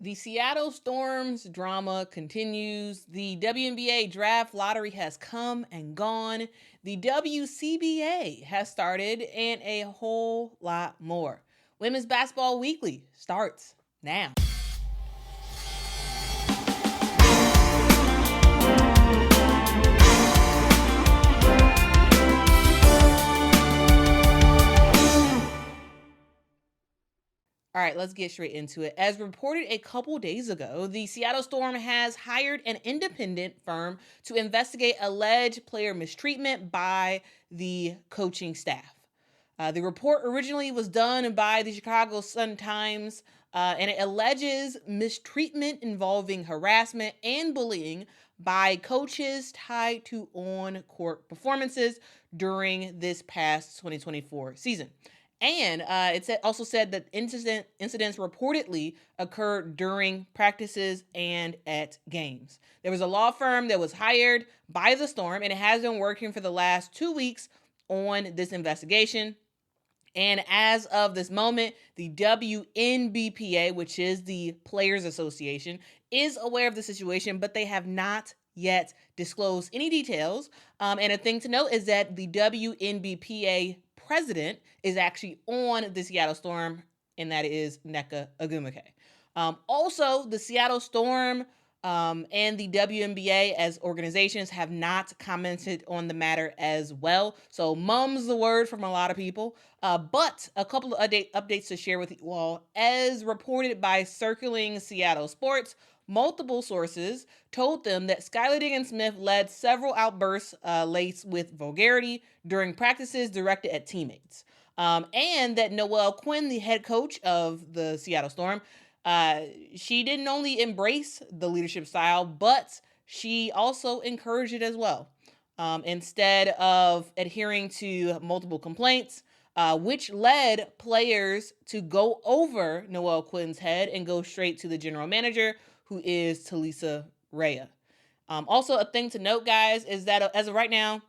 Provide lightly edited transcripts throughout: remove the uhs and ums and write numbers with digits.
The Seattle Storm's drama continues. The WNBA Draft Lottery has come and gone. The WCBA has started, and a whole lot more. Women's Basketball Weekly starts now. All right, let's get straight into it. As reported a couple days ago, the Seattle Storm has hired an independent firm to investigate alleged player mistreatment by the coaching staff. The report originally was done by the Chicago Sun-Times, and it alleges mistreatment involving harassment and bullying by coaches tied to on-court performances during this past 2024 season. And it also said that incidents reportedly occurred during practices and at games. There was a law firm that was hired by the Storm, and it has been working for the last 2 weeks on this investigation. And as of this moment, the WNBPA, which is the Players Association, is aware of the situation, but they have not yet disclosed any details. And a thing to note is that the WNBPA president is actually on the Seattle Storm, and that is Nneka Ogwumike. Also, the Seattle Storm and the WNBA as organizations have not commented on the matter as well. So mum's the word from a lot of people. But a couple of updates to share with you all. As reported by Circling Seattle Sports, multiple sources told them that Skylar Diggins-Smith led several outbursts laced with vulgarity during practices directed at teammates. And that Noelle Quinn, the head coach of the Seattle Storm, she didn't only embrace the leadership style, but she also encouraged it as well. Instead of adhering to multiple complaints, which led players to go over Noelle Quinn's head and go straight to the general manager, who is Talisa Rhea. Also, a thing to note, guys, is that as of right now,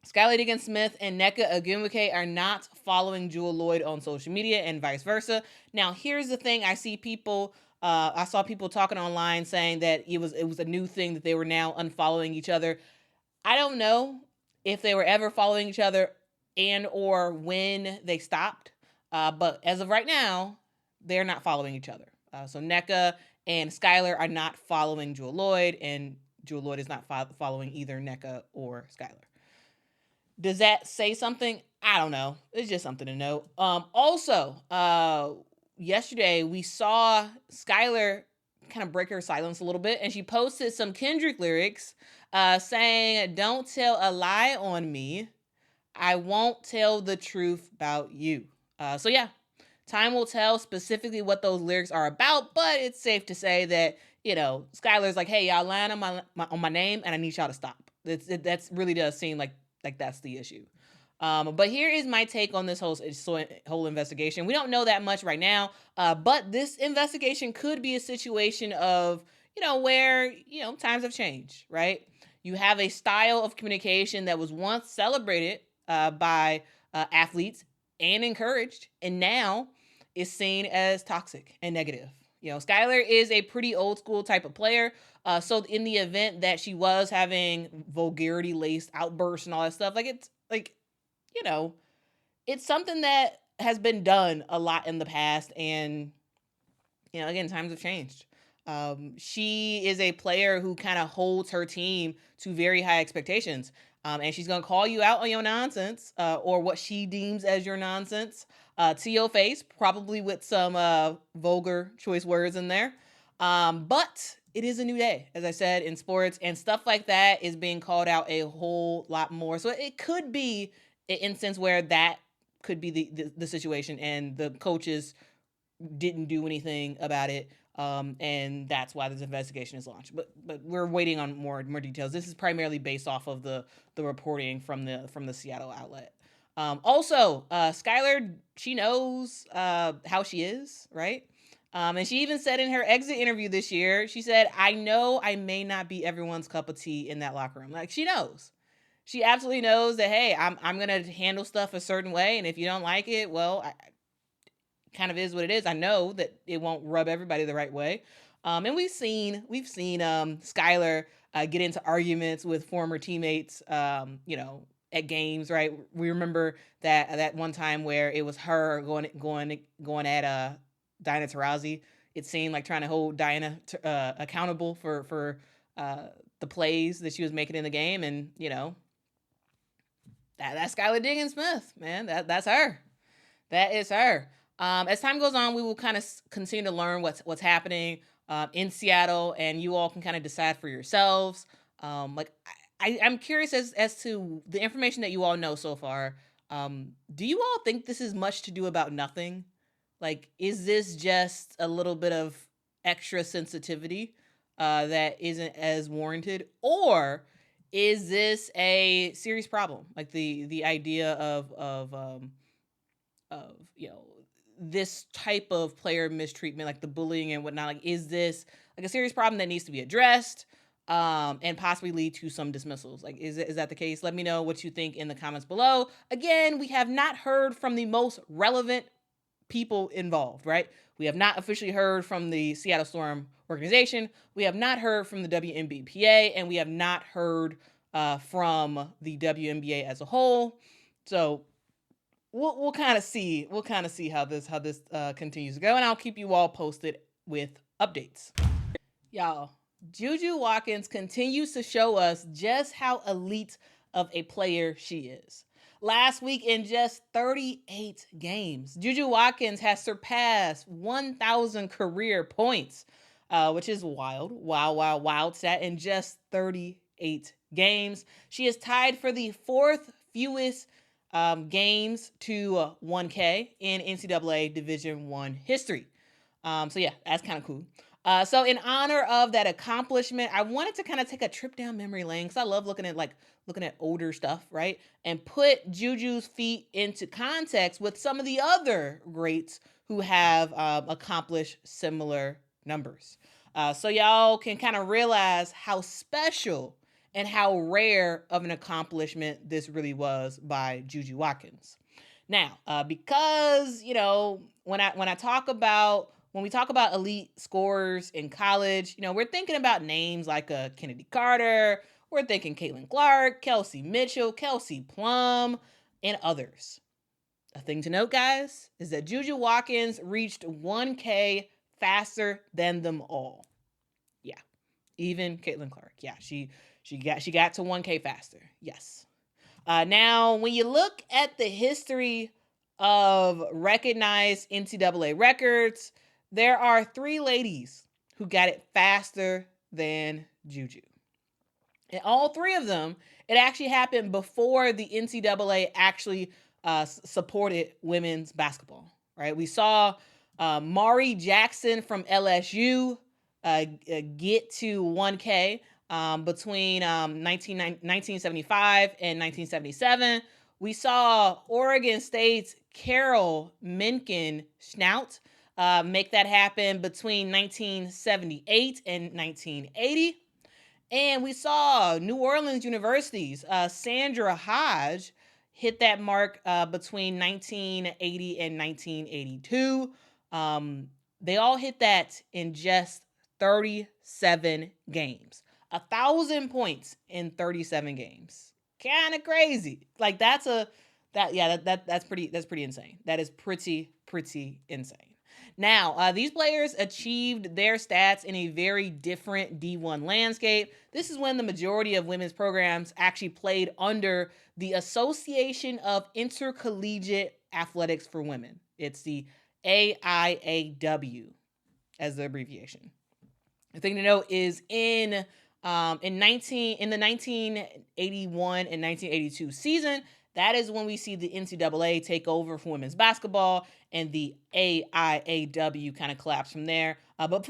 Skylar Diggins-Smith and Nneka Ogwumike are not following Jewel Lloyd on social media and vice versa. Now, here's the thing. I saw people talking online saying that it was a new thing that they were now unfollowing each other. I don't know if they were ever following each other and or when they stopped. But as of right now, they're not following each other. So Nneka and Skylar are not following Jewel Lloyd, and Jewel Lloyd is not following either Nneka or Skylar. Does that say something? I don't know. It's just something to note. Also, yesterday we saw Skylar kind of break her silence a little bit, and she posted some Kendrick lyrics saying, "Don't tell a lie on me. I won't tell the truth about you." So yeah, time will tell specifically what those lyrics are about, but it's safe to say that, Skylar's like, "Hey, y'all lying on my name, and I need y'all to stop." That really does seem like that's the issue. But here is my take on this whole investigation. We don't know that much right now, but this investigation could be a situation of, where, times have changed, right? You have a style of communication that was once celebrated by athletes and encouraged, and now is seen as toxic and negative. Skylar is a pretty old school type of player. So in the event that she was having vulgarity laced outbursts and all that stuff, it's something that has been done a lot in the past. And, again, times have changed. She is a player who kind of holds her team to very high expectations. And she's going to call you out on your nonsense, or what she deems as your nonsense, to your face, probably with some vulgar choice words in there. But it is a new day, as I said, in sports, and stuff like that is being called out a whole lot more. So it could be an instance where that could be the situation, and the coaches didn't do anything about it. And that's why this investigation is launched. But we're waiting on more details. This is primarily based off of the reporting from the Seattle outlet. Also, Skylar, she knows how she is, right? And she even said in her exit interview this year, she said, "I know I may not be everyone's cup of tea in that locker room." Like, she knows. She absolutely knows that, hey, I'm going to handle stuff a certain way, and if you don't like it, well, kind of is what it is. I know that it won't rub everybody the right way. And we've seen Skylar get into arguments with former teammates, at games, right? We remember that one time where it was her going at Diana Taurasi. It seemed like trying to hold Diana accountable for the plays that she was making in the game, and that's Skylar Diggins Smith, man. That's her. That is her. As time goes on, we will kind of continue to learn what's happening in Seattle, and you all can kind of decide for yourselves. I'm curious as to the information that you all know so far. Do you all think this is much to do about nothing? Like, is this just a little bit of extra sensitivity that isn't as warranted, or is this a serious problem? Like the idea of this type of player mistreatment, like the bullying and whatnot. Like, is this like a serious problem that needs to be addressed and possibly lead to some dismissals? Like, is that the case? Let me know what you think in the comments below. Again, we have not heard from the most relevant people involved, right? We have not officially heard from the Seattle Storm organization. We have not heard from the WNBPA, and we have not heard from the WNBA as a whole. So we'll kind of see how this continues to go, and I'll keep you all posted with updates. Y'all, JuJu Watkins continues to show us just how elite of a player she is. Last week, in just 38 games, JuJu Watkins has surpassed 1,000 career points, which is wild stat in just 38 games. She is tied for the fourth fewest games to 1K in NCAA Division I history. So yeah, that's kind of cool. So in honor of that accomplishment, I wanted to kind of take a trip down memory lane, because I love looking at older stuff, right? And put JuJu's feat into context with some of the other greats who have accomplished similar numbers. So y'all can kind of realize how special and how rare of an accomplishment this really was by JuJu Watkins. Now, because when we talk about elite scorers in college, we're thinking about names like Kennedy Carter, we're thinking Caitlin Clark, Kelsey Mitchell, Kelsey Plum, and others. A thing to note, guys, is that JuJu Watkins reached 1K faster than them all. Yeah, even Caitlin Clark. Yeah, she got to 1K faster. Yes. Now, when you look at the history of recognized NCAA records, there are 3 ladies who got it faster than JuJu. And all 3 of them, it actually happened before the NCAA actually supported women's basketball, right? We saw Mari Jackson from LSU get to 1K between 1975 and 1977. We saw Oregon State's Carol Mencken Schnaut make that happen between 1978 and 1980. And we saw New Orleans University's Sandra Hodge hit that mark between 1980 and 1982. They all hit that in just 37 games. 1,000 points in 37 games. Kind of crazy. Like that's pretty insane. That is pretty insane. Now, these players achieved their stats in a very different D1 landscape. This is when the majority of women's programs actually played under the Association of Intercollegiate Athletics for Women. It's the AIAW as the abbreviation. The thing to note is in the 1981 and 1982 season, that is when we see the NCAA take over for women's basketball, and the AIAW kind of collapse from there. But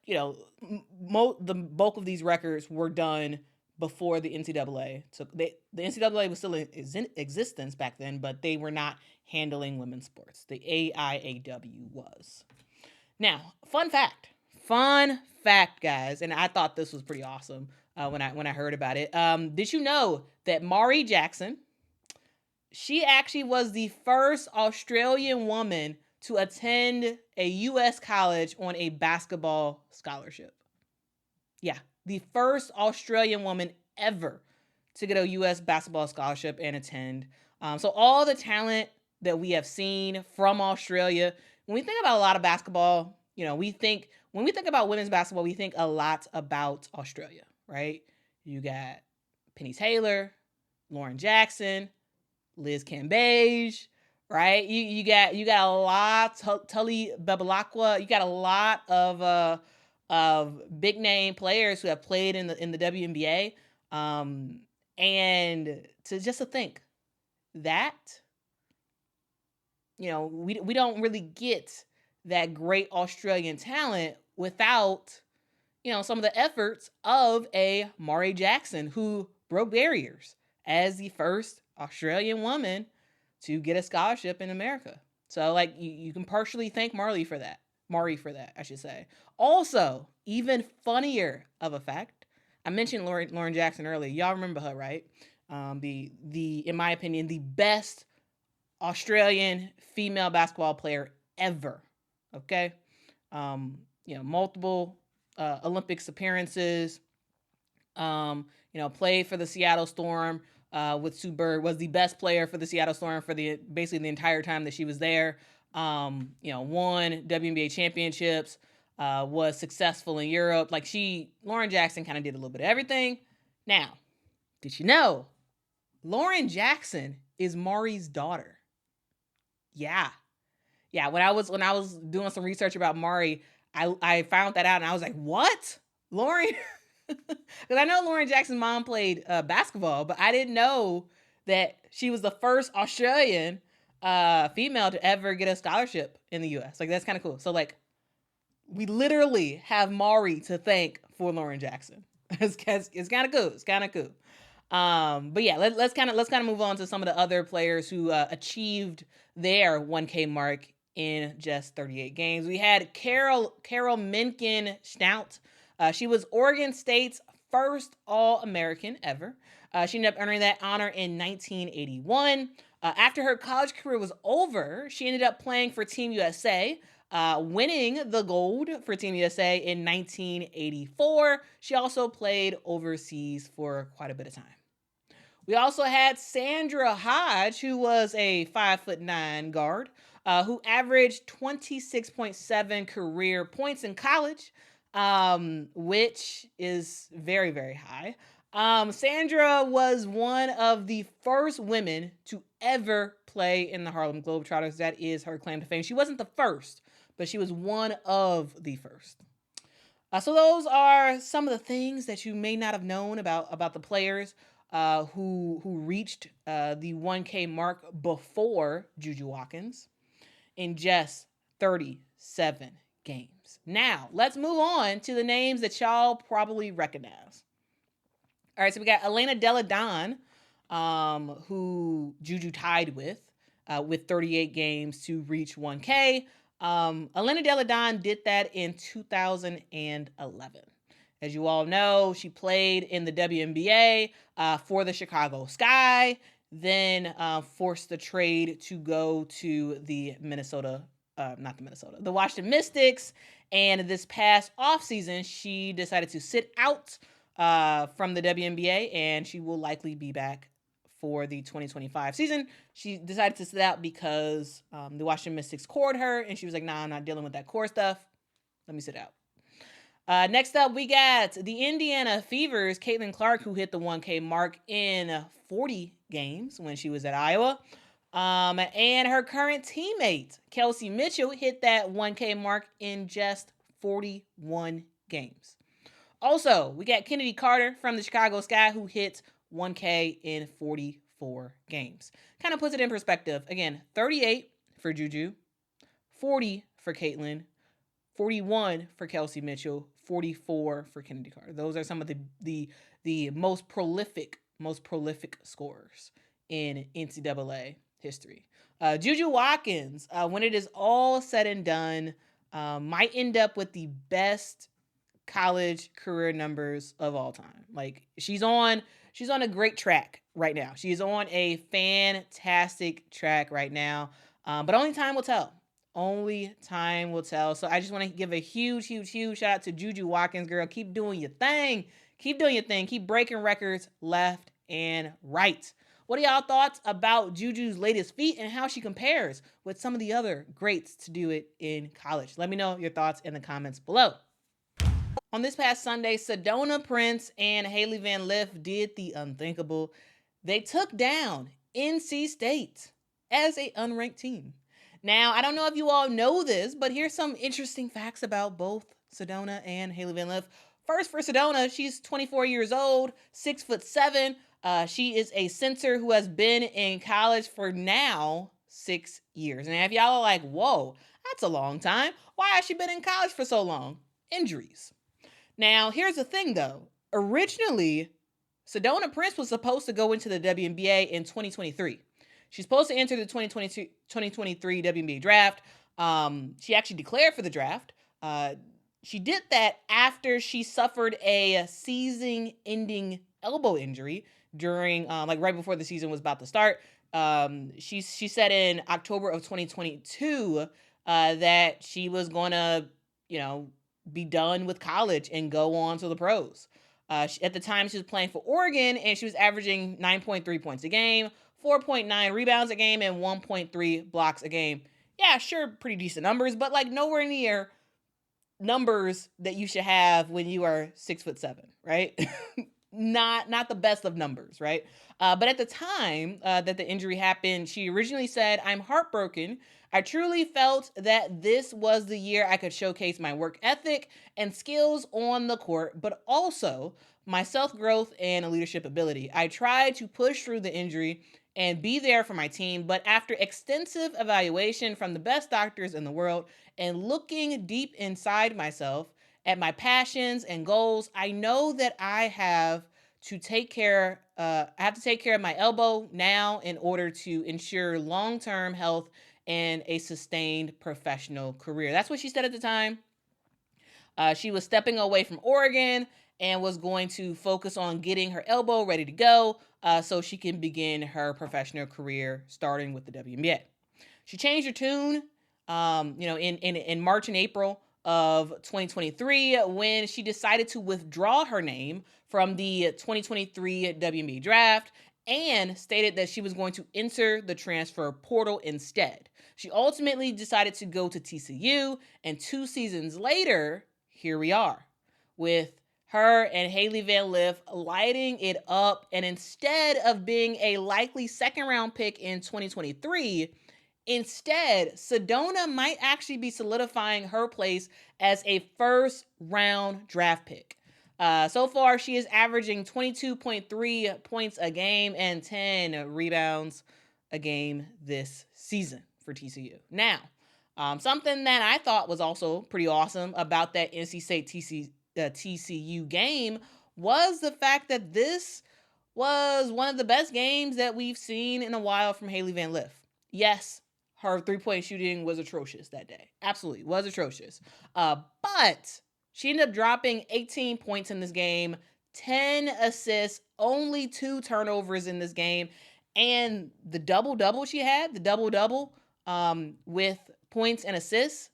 the bulk of these records were done before the NCAA. So the NCAA was still in existence back then, but they were not handling women's sports. The AIAW was. Now, fun fact, guys, and I thought this was pretty awesome when I heard about it. Did you know that Mari Jackson, she actually was the first Australian woman to attend a U.S. college on a basketball scholarship. Yeah, the first Australian woman ever to get a U.S. basketball scholarship and attend. So all the talent that we have seen from Australia, when we think about a lot of basketball, when we think about women's basketball, we think a lot about Australia, right? You got Penny Taylor, Lauren Jackson, Liz Cambage, right? You got a lot, Tully Bebalakwa. You got a lot of big name players who have played in the WNBA. And to think that, we don't really get that great Australian talent without, some of the efforts of a Mari Jackson, who broke barriers as the first Australian woman to get a scholarship in America. So you can partially thank Mari for that, I should say. Also, even funnier of a fact, I mentioned Lauren Jackson earlier. Y'all remember her, right? The in my opinion, the best Australian female basketball player ever. Okay. Multiple Olympics appearances, played for the Seattle Storm with Sue Bird, was the best player for the Seattle Storm for basically the entire time that she was there. Won WNBA championships, was successful in Europe. Lauren Jackson kind of did a little bit of everything. Now, did you know Lauren Jackson is Mari's daughter? Yeah. When I was doing some research about Mari, I found that out and I was like, what? Lauren? Because I know Lauren Jackson's mom played basketball, but I didn't know that she was the first Australian female to ever get a scholarship in the U.S. That's kind of cool. So we literally have Mari to thank for Lauren Jackson. It's kind of cool. It's kind of cool. But yeah, let's kind of move on to some of the other players who achieved their 1K mark in just 38 games. We had Carol Menken Stout. She was Oregon State's first All-American ever. She ended up earning that honor in 1981. After her college career was over, she ended up playing for Team USA, winning the gold for Team USA in 1984. She also played overseas for quite a bit of time. We also had Sandra Hodge, who was a 5'9" guard, who averaged 26.7 career points in college, which is very, very high. Sandra was one of the first women to ever play in the Harlem Globetrotters. That is her claim to fame. She wasn't the first, but she was one of the first. So those are some of the things that you may not have known about the players who reached the 1K mark before JuJu Watkins in just 37 games. Now, let's move on to the names that y'all probably recognize. All right, so we got Elena Delle Donne, who JuJu tied with 38 games to reach 1K. Elena Delle Donne did that in 2011. As you all know, she played in the WNBA for the Chicago Sky, then forced the trade to go to the Washington Mystics. And this past offseason, she decided to sit out from the WNBA, and she will likely be back for the 2025 season. She decided to sit out because the Washington Mystics cored her, and she was like, nah, I'm not dealing with that core stuff. Let me sit out. Next up, we got the Indiana Fever's Caitlin Clark, who hit the 1K mark in 40 games when she was at Iowa. And her current teammate, Kelsey Mitchell, hit that 1K mark in just 41 games. Also, we got Kennedy Carter from the Chicago Sky, who hit 1K in 44 games. Kind of puts it in perspective. Again, 38 for JuJu, 40 for Caitlin, 41 for Kelsey Mitchell, 44 for Kennedy Carter. Those are some of the most prolific scorers in NCAA history. JuJu Watkins, when it is all said and done, might end up with the best college career numbers of all time. She's on a great track right now. She's on a fantastic track right now. But only time will tell. Only time will tell. So I just want to give a huge, huge, huge shout out to JuJu Watkins, girl. Keep doing your thing. Keep doing your thing. Keep breaking records left and right. What are y'all thoughts about JuJu's latest feat and how she compares with some of the other greats to do it in college? Let me know your thoughts in the comments below. On this past Sunday, Sedona Prince and Hailey Van Lith did the unthinkable. They took down NC State as an unranked team. Now, I don't know if you all know this, but here's some interesting facts about both Sedona and Hailey Van Lith. First, for Sedona, she's 24 years old, 6'7". She is a center who has been in college for now 6 years. And if y'all are like, whoa, that's a long time. Why has she been in college for so long? Injuries. Now, here's the thing, though. Originally, Sedona Prince was supposed to go into the WNBA in 2023. She's supposed to enter the 2023 WNBA draft. She actually declared for the draft. She did that after she suffered a season-ending elbow injury during, right before the season was about to start. She said in October of 2022 that she was going to, be done with college and go on to the pros. At the time, she was playing for Oregon, and she was averaging 9.3 points a game, 4.9 rebounds a game, and 1.3 blocks a game. Yeah, sure, pretty decent numbers, but nowhere near numbers that you should have when you are 6'7", right? Not the best of numbers, right? But at the time that the injury happened, she originally said, "I'm heartbroken. I truly felt that this was the year I could showcase my work ethic and skills on the court, but also my self-growth and leadership ability. I tried to push through the injury and be there for my team, but after extensive evaluation from the best doctors in the world and looking deep inside myself at my passions and goals, I know that I have to take care of my elbow now in order to ensure long-term health and a sustained professional career." That's what she said at the time. She was stepping away from Oregon and was going to focus on getting her elbow ready to go so she can begin her professional career starting with the WNBA. She changed her tune, in March and April of 2023 when she decided to withdraw her name from the 2023 WNBA draft and stated that she was going to enter the transfer portal instead. She ultimately decided to go to TCU, and 2 seasons later, here we are with her and Hailey Van Lith lighting it up. And instead of being a likely second-round pick in 2023, instead, Sedona might actually be solidifying her place as a first-round draft pick. So far, she is averaging 22.3 points a game and 10 rebounds a game this season for TCU. Now, something that I thought was also pretty awesome about that NC State TCU game was the fact that this was one of the best games that we've seen in a while from Hailey Van Lith. Yes, her three-point shooting was atrocious that day. Absolutely, was atrocious. But she ended up dropping 18 points in this game, 10 assists, only 2 turnovers in this game. And the double-double she had, the double-double with points and assists,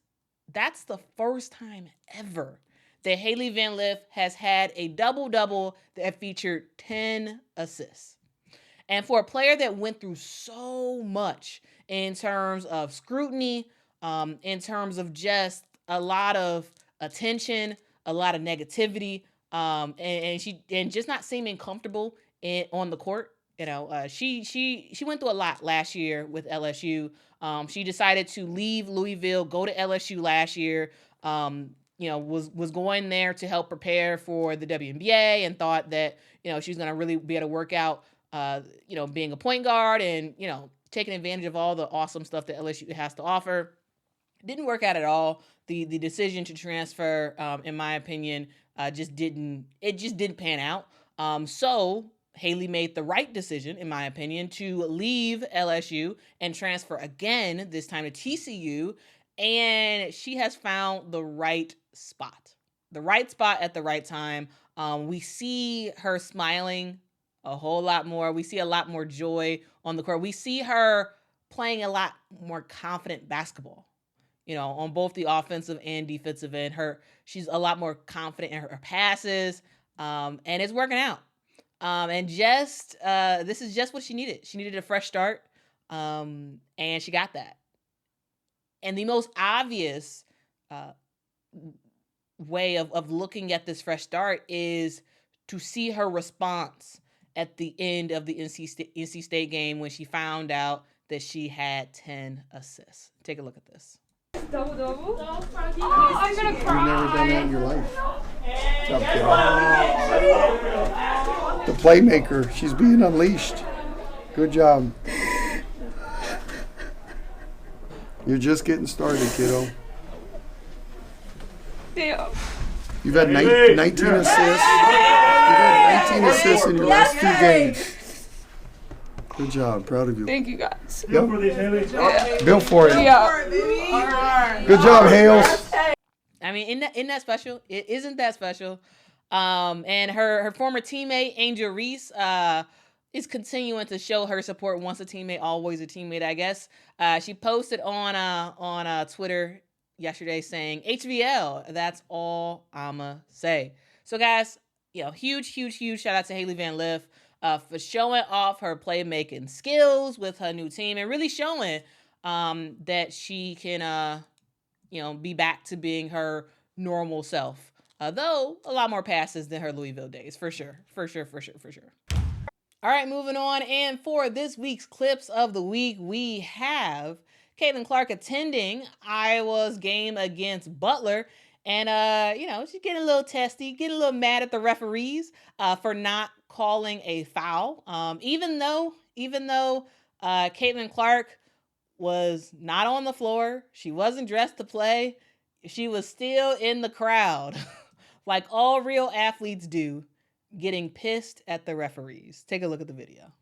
that's the first time ever that Hailey Van Lith has had a double-double that featured 10 assists. And for a player that went through so much in terms of scrutiny, in terms of just a lot of attention, a lot of negativity, and just not seeming comfortable on the court. She went through a lot last year with LSU. She decided to leave Louisville, go to LSU last year. Was going there to help prepare for the WNBA and thought that, she was going to really be able to work out, being a point guard and, taking advantage of all the awesome stuff that LSU has to offer. Didn't work out at all. The decision to transfer, in my opinion, just didn't pan out. So Hailey made the right decision, in my opinion, to leave LSU and transfer again, this time to TCU. And she has found the right spot at the right time. We see her smiling a whole lot more. We see a lot more joy on the court. We see her playing a lot more confident basketball. on both the offensive and defensive end. She's a lot more confident in her passes, and it's working out. And this is just what she needed. She needed a fresh start, and she got that. And the most obvious way of looking at this fresh start is to see her response at the end of the NC State game when she found out that she had 10 assists. Take a look at this. Double. Oh, I'm gonna cry. You've never done that in your life. The playmaker, she's being unleashed. Good job. You're just getting started, kiddo. Damn. You've had 19 assists. You've had 19 assists in your last 2 games. Good job. Proud of you. Thank you, guys. Yep. Yeah. Built for it. Yeah. Good job, Hales. I mean, isn't that special? It isn't that special. And her former teammate, Angel Reese, is continuing to show her support. Once a teammate, always a teammate, I guess. She posted on Twitter yesterday saying, HVL, that's all I'ma say. So guys, huge shout out to Hailey Van Lith for showing off her playmaking skills with her new team and really showing that she can be back to being her normal self. Though a lot more passes than her Louisville days, for sure. All right, moving on. And for this week's clips of the week, we have Caitlin Clark attending Iowa's game against Butler. And, she's getting a little testy, getting a little mad at the referees for not calling a foul. Even though Caitlin Clark was not on the floor, she wasn't dressed to play, she was still in the crowd, like all real athletes do, getting pissed at the referees. Take a look at the video.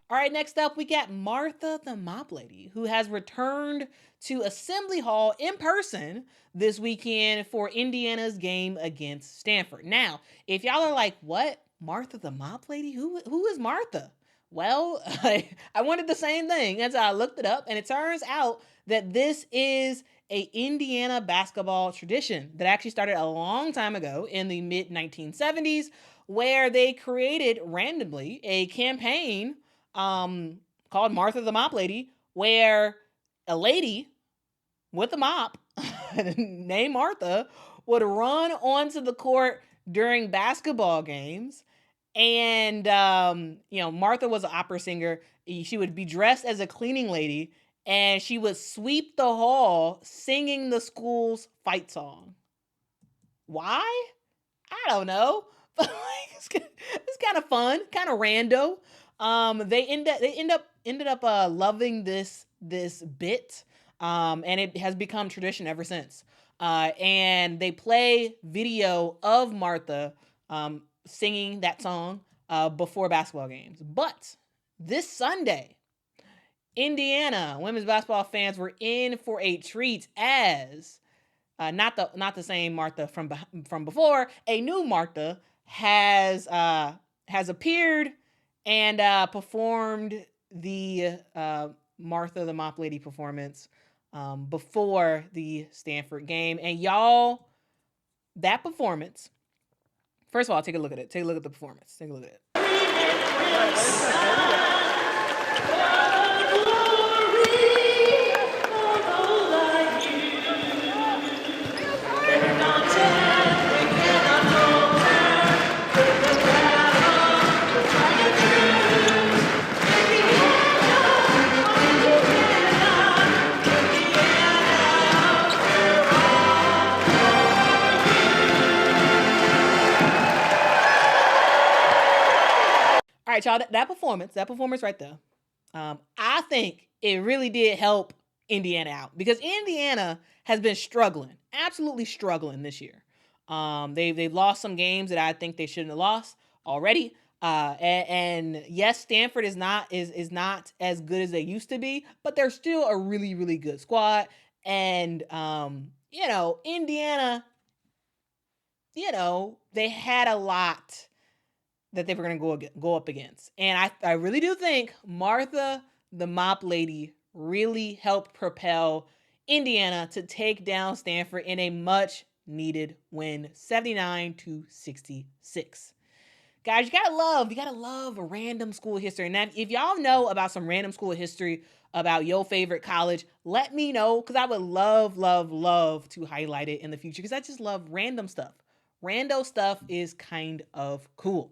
All right, next up, we got Martha the Mop Lady, who has returned to Assembly Hall in person this weekend for Indiana's game against Stanford. Now, if y'all are like, what? Martha the Mop Lady? Who is Martha? Well, I wanted the same thing, and so I looked it up, and it turns out that this is a Indiana basketball tradition that actually started a long time ago in the mid-1970s, where they created randomly a campaign called Martha the Mop Lady, where a lady with a mop named Martha would run onto the court during basketball games. And, Martha was an opera singer. She would be dressed as a cleaning lady, and she would sweep the hall singing the school's fight song. Why? I don't know. But it's kind of fun, kind of rando. They ended up loving this bit, and it has become tradition ever since. And they play video of Martha singing that song before basketball games. But this Sunday, Indiana women's basketball fans were in for a treat as not the same Martha from before. A new Martha has appeared and performed the Martha the Mop Lady performance before the Stanford game. And y'all, that performance, first of all, take a look at it. Take a look at the performance. Take a look at it. All right, y'all, that performance right there, I think it really did help Indiana out because Indiana has been struggling, absolutely struggling this year. They've lost some games that I think they shouldn't have lost already. And yes, Stanford is not as good as they used to be, but they're still a really, really good squad. And Indiana, they had a lot that they were going to go up against. And I really do think Martha, the mop lady, really helped propel Indiana to take down Stanford in a much needed win, 79-66. Guys, you gotta love random school history. And if y'all know about some random school history about your favorite college, let me know, because I would love, love, love to highlight it in the future, because I just love random stuff. Rando stuff is kind of cool.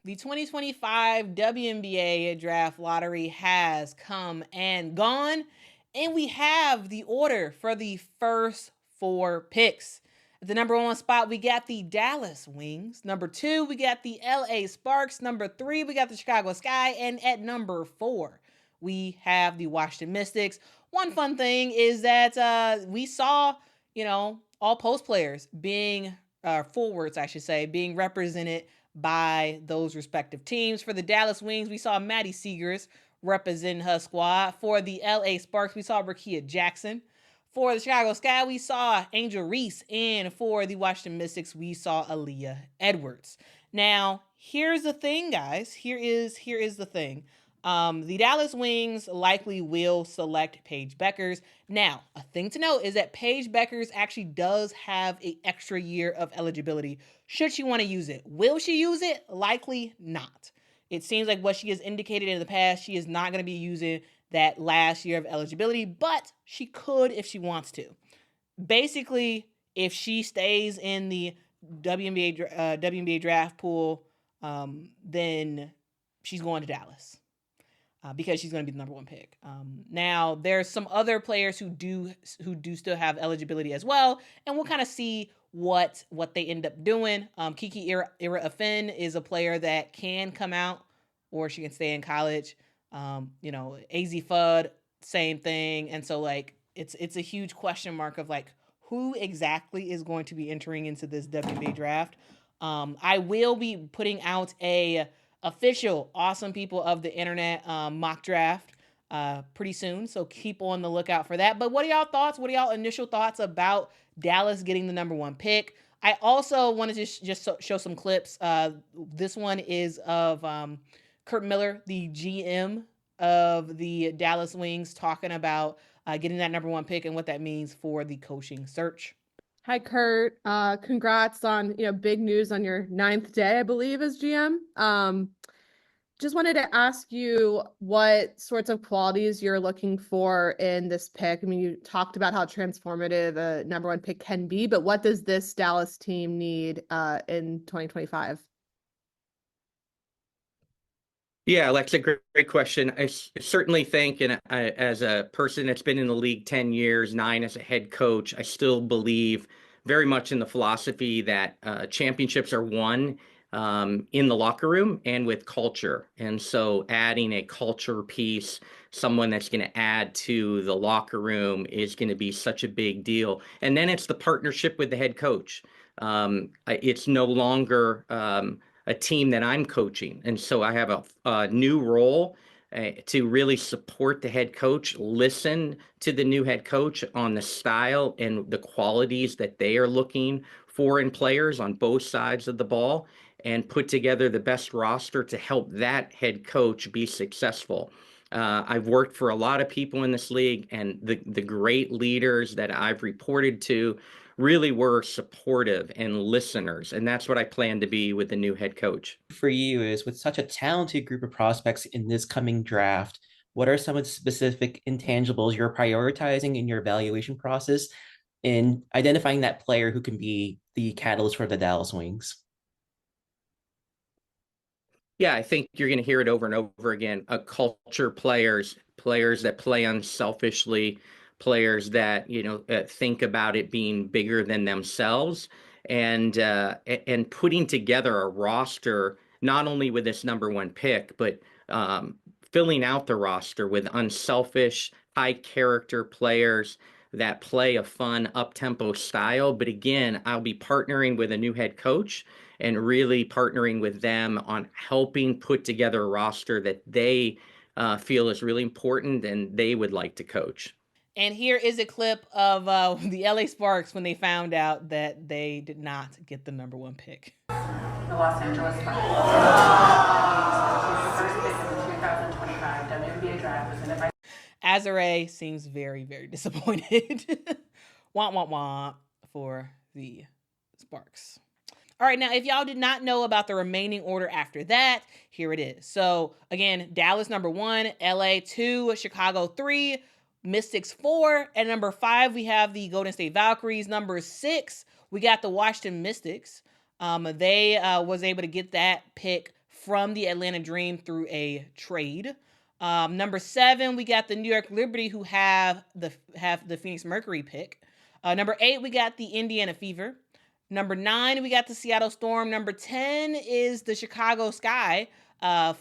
The 2025 WNBA Draft Lottery has come and gone, and we have the order for the first 4 picks. At the number 1 spot, we got the Dallas Wings. Number 2, we got the LA Sparks. Number 3, we got the Chicago Sky. And at number 4, we have the Washington Mystics. One fun thing is that we saw, all post players being, forwards, I should say, being represented by those respective teams. For the Dallas Wings, we saw Maddie Seegers representing her squad. For the LA Sparks, we saw Rakia Jackson. For the Chicago Sky, we saw Angel Reese. And for the Washington Mystics, we saw Aaliyah Edwards. Now, here's the thing, guys. Here is the thing. The Dallas Wings likely will select Paige Beckers. Now, a thing to note is that Paige Beckers actually does have an extra year of eligibility should she want to use it. Will she use it? Likely not. It seems like what she has indicated in the past, she is not going to be using that last year of eligibility, but she could if she wants to. Basically, if she stays in the WNBA draft pool, then she's going to Dallas. Because she's going to be the number 1 pick. Now, there's some other players who do still have eligibility as well, and we'll kind of see what they end up doing. Kiki Ira Afin is a player that can come out, or she can stay in college. AZ Fudd, same thing. And so, it's a huge question mark of, who exactly is going to be entering into this WNBA draft. I will be putting out a official Awesome People of the Internet mock draft pretty soon, so keep on the lookout for that. But what are y'all thoughts? What are y'all initial thoughts about Dallas getting the number 1 pick? I also want to just show some clips. This one is of Kurt Miller, the GM of the Dallas Wings, talking about getting that number 1 pick and what that means for the coaching search. Hi, Kurt. Congrats on, big news on your 9th day, I believe, as GM. Just wanted to ask you what sorts of qualities you're looking for in this pick. I mean, you talked about how transformative a number 1 pick can be, but what does this Dallas team need in 2025? Yeah, that's a great question. I certainly think, and as a person that's been in the league 10 years, 9 as a head coach, I still believe very much in the philosophy that championships are won in the locker room and with culture. And so adding a culture piece, someone that's going to add to the locker room, is going to be such a big deal. And then it's the partnership with the head coach. It's no longer a team that I'm coaching. And so I have a new role to really support the head coach, listen to the new head coach on the style and the qualities that they are looking for in players on both sides of the ball, and put together the best roster to help that head coach be successful. I've worked for a lot of people in this league, and the great leaders that I've reported to really were supportive and listeners. And that's what I plan to be with the new head coach. For you is, with such a talented group of prospects in this coming draft, what are some of the specific intangibles you're prioritizing in your evaluation process in identifying that player who can be the catalyst for the Dallas Wings? Yeah, I think you're going to hear it over and over again. Culture players that play unselfishly, players that think about it being bigger than themselves, and putting together a roster not only with this number 1 pick, but filling out the roster with unselfish, high character players that play a fun up-tempo style. But again, I'll be partnering with a new head coach and really partnering with them on helping put together a roster that they feel is really important and they would like to coach. And here is a clip of the LA Sparks when they found out that they did not get the number 1 pick. The Los Angeles Sparks. The first pick of the 2025 WNBA Draft presented by Azare seems very, very disappointed. Womp, womp, womp for the Sparks. All right, now, if y'all did not know about the remaining order after that, here it is. So, again, Dallas number 1, LA 2, Chicago 3, Mystics 4, and number 5, we have the Golden State Valkyries. Number 6, we got the Washington Mystics. They was able to get that pick from the Atlanta Dream through a trade. Number 7, we got the New York Liberty, who have the Phoenix Mercury pick. Number 8, we got the Indiana Fever. Number 9, we got the Seattle Storm. Number 10 is the Chicago Sky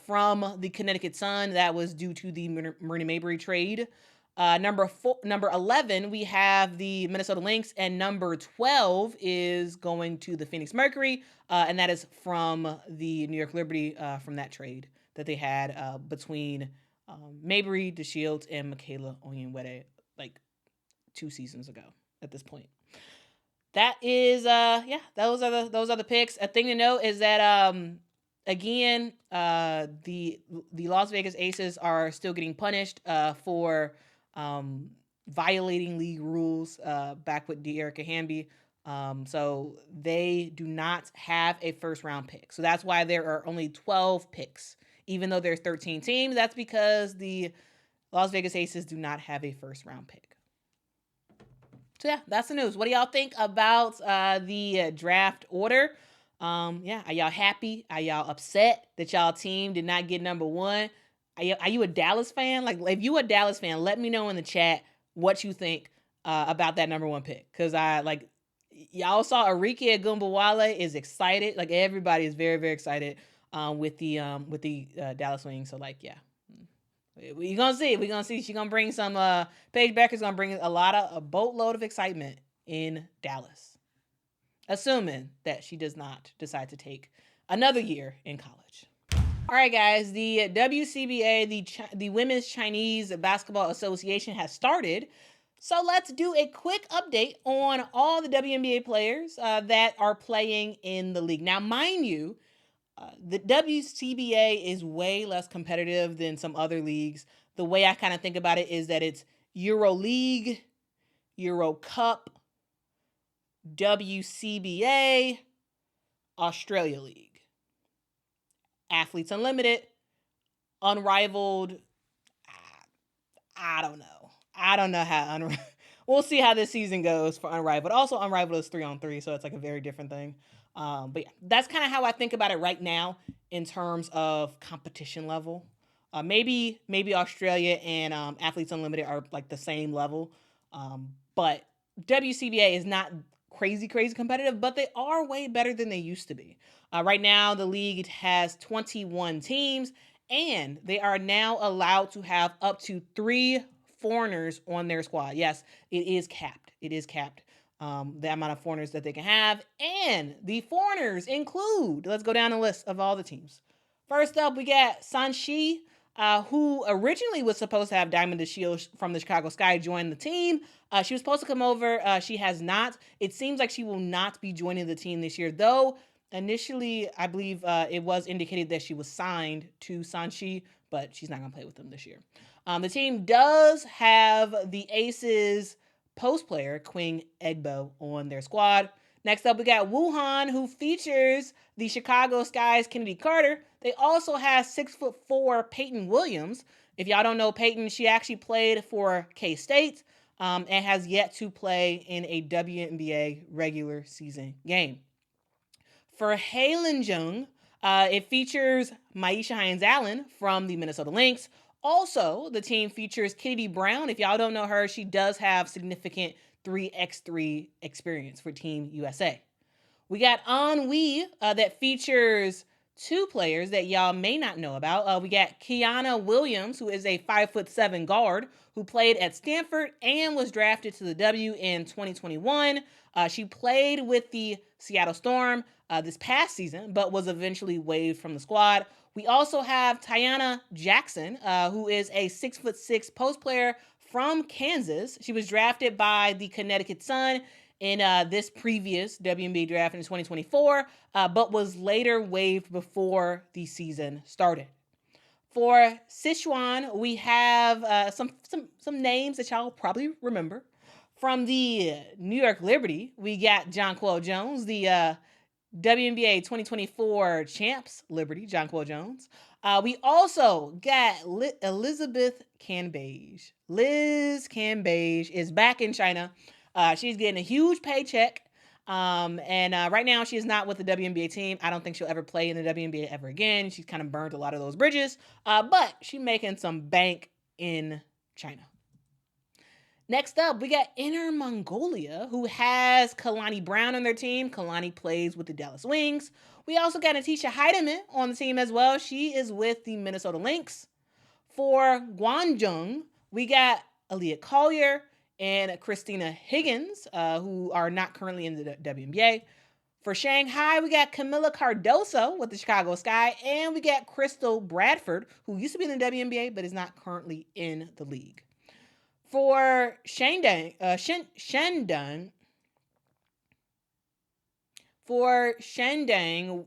from the Connecticut Sun. That was due to the Marina Mabrey trade. Number 11, we have the Minnesota Lynx, and number 12 is going to the Phoenix Mercury, and that is from the New York Liberty from that trade that they had between Mabrey, DeShields, and Michaela Onyenwere like 2 seasons ago at this point. That is, those are the picks. A thing to note is that, again, the Las Vegas Aces are still getting punished for violating league rules back with De'Erica Hamby. So they do not have a first-round pick. So that's why there are only 12 picks, even though there's 13 teams. That's because the Las Vegas Aces do not have a first-round pick. So yeah, that's the news. What do y'all think about the draft order? Are y'all happy? Are y'all upset that y'all team did not get number 1? Are you a Dallas fan? Like, if you a Dallas fan, let me know in the chat what you think about that number 1 pick. Because y'all saw Arike Agumbawale is excited. Like, everybody is very, very excited with the Dallas Wings. So we're gonna see. She's gonna bring some. Paige Becker's gonna bring a boatload of excitement in Dallas, assuming that she does not decide to take another year in college. All right, guys. The WCBA, the Women's Chinese Basketball Association, has started. So let's do a quick update on all the WNBA players that are playing in the league. Now, mind you, the WCBA is way less competitive than some other leagues. The way I kind of think about it is that it's Euro League, Euro Cup, WCBA, Australia League, Athletes Unlimited, Unrivaled. I don't know how we'll see how this season goes for Unrivaled. Also, Unrivaled is 3-on-3, so it's like a very different thing. But yeah, that's kind of how I think about it right now in terms of competition level. Maybe Australia and Athletes Unlimited are like the same level. But WCBA is not crazy competitive, but they are way better than they used to be. Right now, the league has 21 teams, and they are now allowed to have up to 3 foreigners on their squad. Yes, it is capped. The amount of foreigners that they can have. And the foreigners include, let's go down the list of all the teams. First up, we got Sanshi, who originally was supposed to have Diamond DeShields from the Chicago Sky join the team. She was supposed to come over. She has not. It seems like she will not be joining the team this year, though initially I believe it was indicated that she was signed to Sanshi, but she's not going to play with them this year. The team does have the Aces post player, Queen Egbo, on their squad. Next up, we got Wuhan, who features the Chicago Sky's Kennedy Carter. They also have 6'4" Peyton Williams. If y'all don't know Peyton, she actually played for K-State and has yet to play in a WNBA regular season game. For Hailey, it features Maisha Hines-Allen from the Minnesota Lynx. Also, the team features Kennedy Brown. If y'all don't know her, she does have significant 3x3 experience for Team USA. We got Ennui that features two players that y'all may not know about. We got Kiana Williams, who is a 5'7" guard who played at Stanford and was drafted to the W in 2021. She played with the Seattle Storm this past season, but was eventually waived from the squad. We also have Tiana Jackson, who is a 6'6" post player from Kansas. She was drafted by the Connecticut Sun in this previous WNBA draft in 2024, but was later waived before the season started. For Sichuan, we have some names that y'all probably remember. From the New York Liberty, we got Jonquel Jones, the WNBA 2024 champs Liberty, Jonquel Jones. We also got Elizabeth Cambage. Liz Cambage is back in China. She's getting a huge paycheck. And right now she is not with the WNBA team. I don't think she'll ever play in the WNBA ever again. She's kind of burned a lot of those bridges. But she's making some bank in China. Next up, we got Inner Mongolia, who has Kalani Brown on their team. Kalani plays with the Dallas Wings. We also got Atisha Heidemann on the team as well. She is with the Minnesota Lynx. For Guangzhou, we got Aaliyah Collier and Christina Higgins, who are not currently in the WNBA. For Shanghai, we got Camila Cardoso with the Chicago Sky, and we got Crystal Bradford, who used to be in the WNBA but is not currently in the league. For Shandong,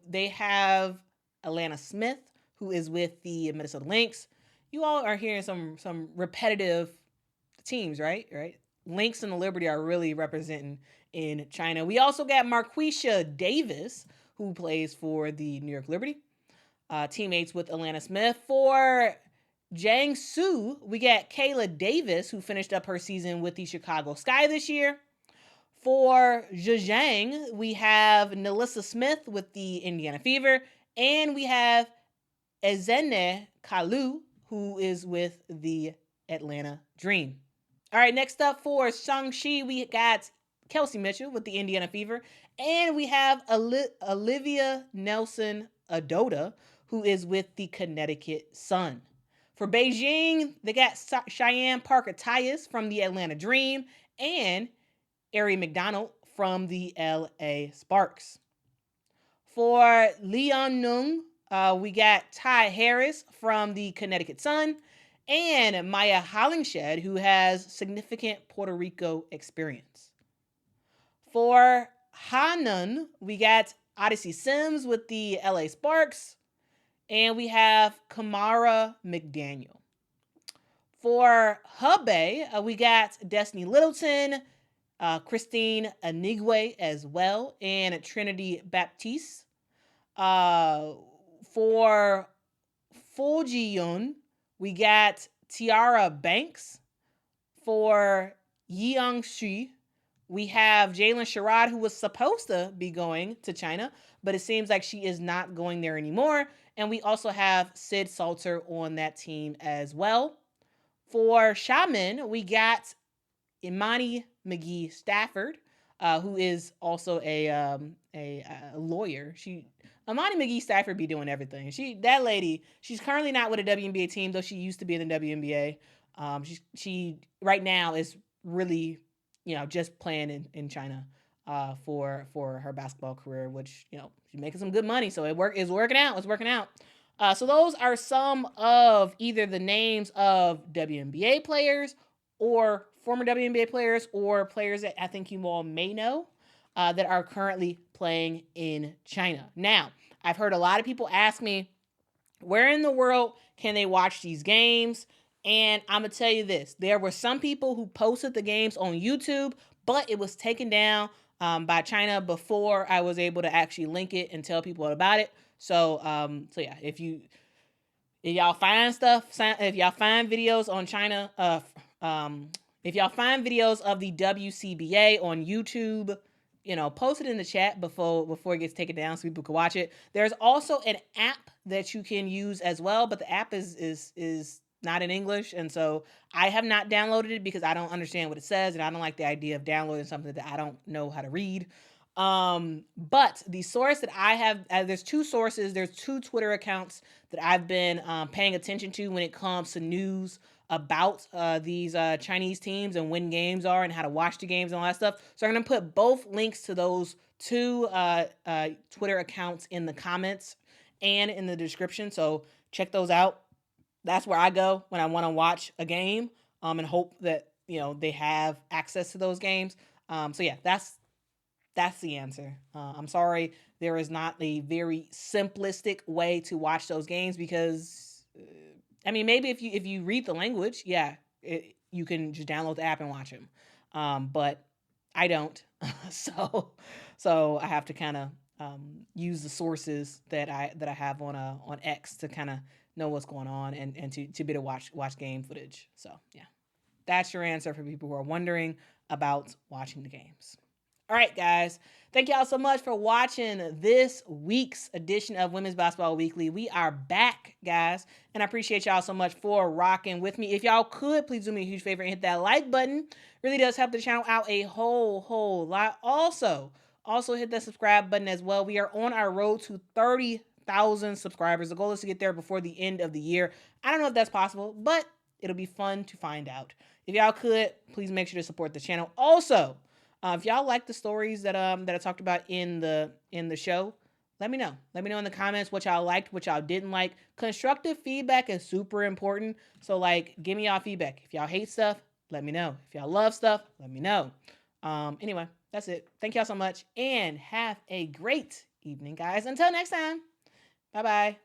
they have Alana Smith, who is with the Minnesota Lynx. You all are hearing some repetitive teams, right? Lynx and the Liberty are really representing in China. We also got Marquisha Davis, who plays for the New York Liberty, teammates with Alana Smith. For Jiangsu, we got Kayla Davis, who finished up her season with the Chicago Sky this year. For Zhejiang, we have Nalissa Smith with the Indiana Fever, and we have Ezene Kalu, who is with the Atlanta Dream. All right, next up for Shaanxi, we got Kelsey Mitchell with the Indiana Fever, and we have Olivia Nelson Adota, who is with the Connecticut Sun. For Beijing, they got Cheyenne Parker-Tyus from the Atlanta Dream and Ari McDonald from the LA Sparks. For Liaoning, we got Ty Harris from the Connecticut Sun and Maya Hollingshed, who has significant Puerto Rico experience. For Hanun, we got Odyssey Sims with the LA Sparks, and we have Kamara McDaniel. For Hubei, we got Destiny Littleton, Christine Anigwe as well, and Trinity Baptiste. For Fujian, we got Tiara Banks. For Jiangxi, we have Jalen Sherrod, who was supposed to be going to China, but it seems like she is not going there anymore. And we also have Sid Salter on that team as well. For Xiamen, we got Imani McGee Stafford, who is also a lawyer. Imani McGee Stafford be doing everything. That lady, she's currently not with a WNBA team, though she used to be in the WNBA. She right now is really, just playing in China for her basketball career, which, she's making some good money. So it's working out. It's working out. So those are some of either the names of WNBA players or former WNBA players or players that I think you all may know that are currently playing in China. Now, I've heard a lot of people ask me, where in the world can they watch these games? And I'm going to tell you this. There were some people who posted the games on YouTube, but it was taken down by China before I was able to actually link it and tell people about it. So yeah, if y'all find videos on China, if y'all find videos of the WCBA on YouTube, post it in the chat before it gets taken down so people can watch it. There's also an app that you can use as well, but the app is not in English, and so I have not downloaded it because I don't understand what it says, and I don't like the idea of downloading something that I don't know how to read. But the source that I have, there's two sources, there's two Twitter accounts that I've been paying attention to when it comes to news about these Chinese teams and when games are and how to watch the games and all that stuff. So I'm going to put both links to those two Twitter accounts in the comments and in the description. So check those out. That's where I go when I want to watch a game and hope that, they have access to those games. So yeah, that's the answer. I'm sorry, there is not a very simplistic way to watch those games because, maybe if you read the language, yeah, you can just download the app and watch them. But I don't, so I have to kind of use the sources that I have on X to kind of know what's going on and to be able to watch game footage. So yeah, that's your answer for people who are wondering about watching the games. All right, guys. Thank y'all so much for watching this week's edition of Women's Basketball Weekly. We are back, guys, and I appreciate y'all so much for rocking with me. If y'all could, please do me a huge favor and hit that like button. Really does help the channel out a whole lot. Also hit that subscribe button as well. We are on our road to 30,000 subscribers. The goal is to get there before the end of the year. I don't know if that's possible, but it'll be fun to find out. If y'all could, please make sure to support the channel. Also, if y'all like the stories that I talked about in the show, let me know. Let me know in the comments what y'all liked, what y'all didn't like. Constructive feedback is super important. So give me y'all feedback. If y'all hate stuff, let me know. If y'all love stuff, let me know. Anyway, that's it. Thank y'all so much and have a great evening, guys. Until next time. Bye-bye.